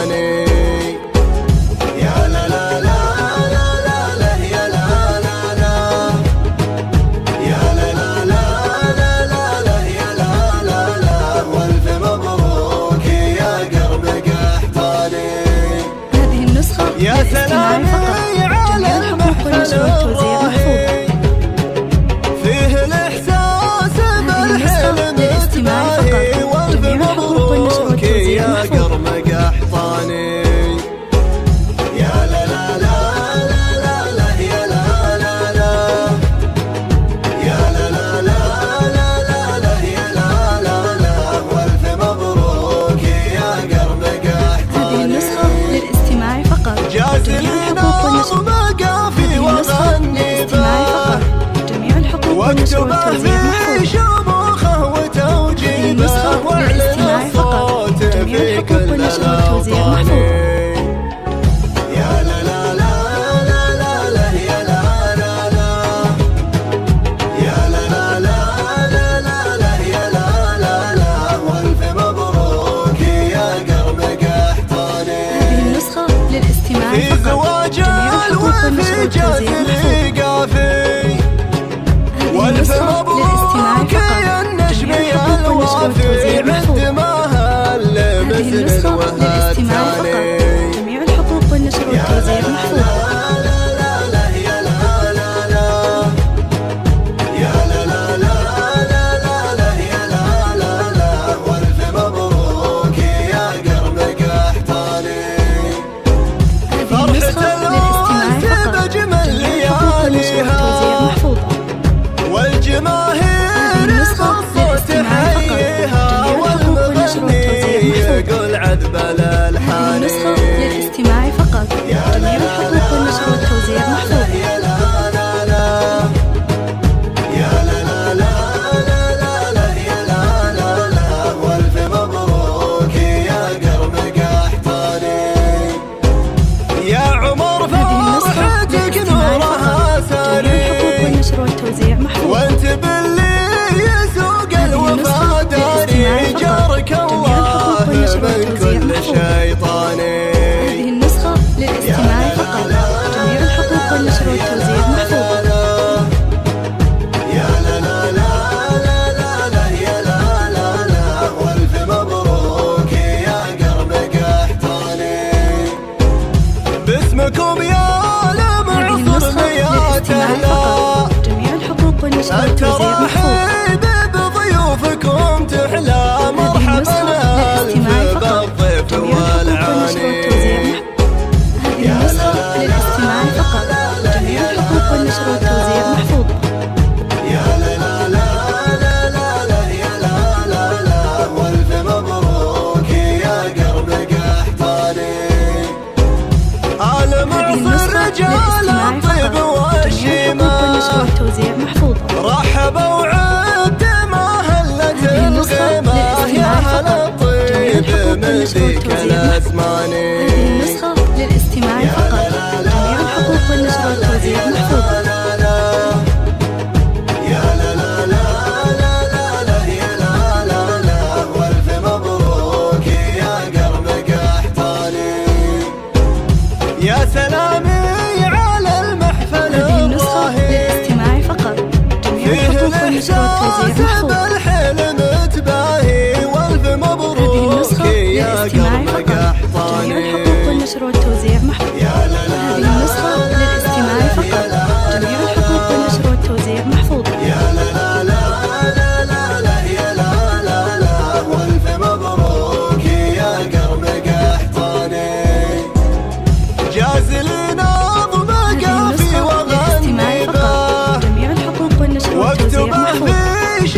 قحطاني. يا لا لا لا لا لا لا يا لا لا لا يا لا لا لا لا لا لا يا لا لا لا والف مبروك يا قرب قحطاني. هذه النسخة يا سلام على المحفل الراهي فيه الإحساس بالحلم تباهي والف مبروك يا قرب قحطاني. يا لا لا لا لا لا لا يا لا لا لا يا لا لا لا لا لا لا يا لا لا لا والف مبروك يا قرب قحطاني. هذه النسخة للاستماع فقط. جازلين مقافي وغني به جميع الحقوق والنشر والتوزيع في شموخه وتوجيبه واعلن الصوت في كل الأوطان. يا لا لا لا لا لا لا يا لا لا لا يا لا لا لا لا لا لا يا لا لا لا والف مبروك يا قرب قحطاني. هذه النسخة للاستماع في فقط. زواج الوفي جازلي قافي والف مبروك يا النجم يا الوافي عد ما هالمثل وهالتالي. جميع الحقوق والنشر والتوزيع محفوظ. والجماهير صوت حيها والمغني يقول عذب الالحان. النسخة للاستماع فقط. جميع الحقوق والنشر والتوزيع محفوظ. يا لا لا لا يا لا لا لا لا لا لا يا لا لا لا والف مبروك يا قرب قحطاني. يا عمر فرحتك نورها ساري وانت باللي يسوق الوفا داري جارك الله من كل شيطاني. هذه النسخة للاستماع فقط. جميع الحقوق والنشر والتوزيع محفوظ. يا لا لا لا لا لا لا يا لا لا لا والف مبروك يا قرب قحطاني. باسمكم يا لمعصر ميات اهلا الترحيب بضيوفكم تحلى مرحبا الف بالضيف والعاني. هذه النسخة للاستماع فقط. جميع الحقوق والنشر والتوزيع محفوظة. يا لا لا لا لا لا لا يا لا لا لا والف مبروك يا قرب قحطاني. المعصر رجال الطيب والشيمة رحبوا وعد ما هلت الغيمة يا هل الطيب من ذيك الأزمان. هذه النسخة للاستماع فقط. جميع الحقوق والنشر والتوزيع محفوظة. يا لا لا لا لا لا لا يا لا لا لا والف مبروك يا قرب قحطاني. يا سلامي على المحفل الراهي فيه الإحساس بالحلم تباهي والف مبروك يا قرب قحطاني. جميع الحقوق والنشر والتوزيع محفوظ. هذه النسخة للاستماع فقط. جميع الحقوق والنشر والتوزيع محفوظة. يا لا لا لا لا لا لا يا لا لا لا والف مبروك يا قرب قحطاني. جازلين مقافي وغني به جميع الحقوق والنشر والتوزيع محفوظ. واكتبه في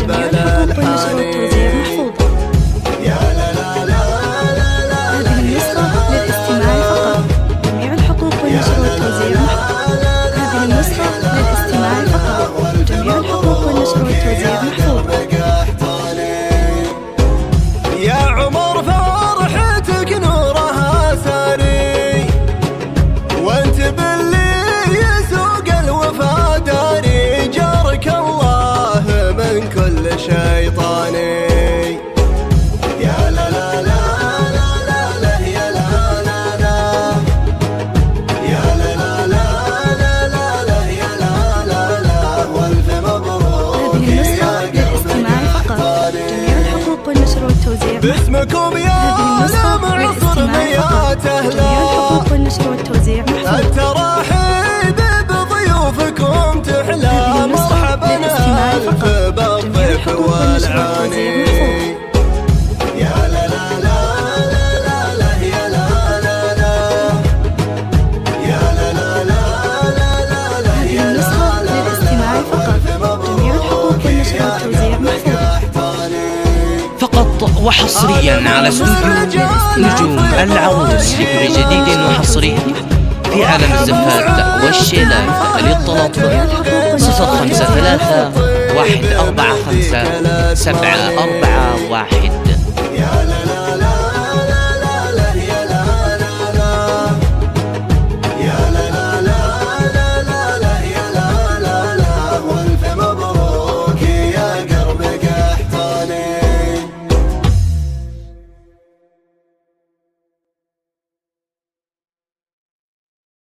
البلد الحاني. يا لا لا لا لا لا هذه النسخة للاستماع فقط. جميع الحقوق والنشر والتوزيع محفوظ. هذه النسخة للاستماع فقط. جميع الحقوق والنشر والتوزيع محفوظ. يا عمر فرحتك نورها ساري، وانت باللي يسوق الوفا داري، جارك الله من كل شيطاني. يا لا لا لا لا لا لا يا لا لا لا، يا لا لا لا لا لا لا يا لا لا لا، والف مبروك. هذه النسخة للاستماع فقط. جميع الحقوق والنشر والتوزيع محفوظ. باسمكم يا معصر ميات جميع أهلا، الحقوق والنشر والتوزيع محفوظ. التراحيب بضيوفكم تحلى، مرحبا ألف بالضيف والعاني. يا لا لا لا لا لا لا يا لا لا لا، يا لا لا لا لا لا لا هذه يا النسخة للاستماع فقط. جميع الحقوق والنشر والتوزيع محفوظ. فقط وحصريا على استوديو نجوم العروس لكل جديد وحصري في عالم الزفات والشيلات. للتواصل 053 145 741.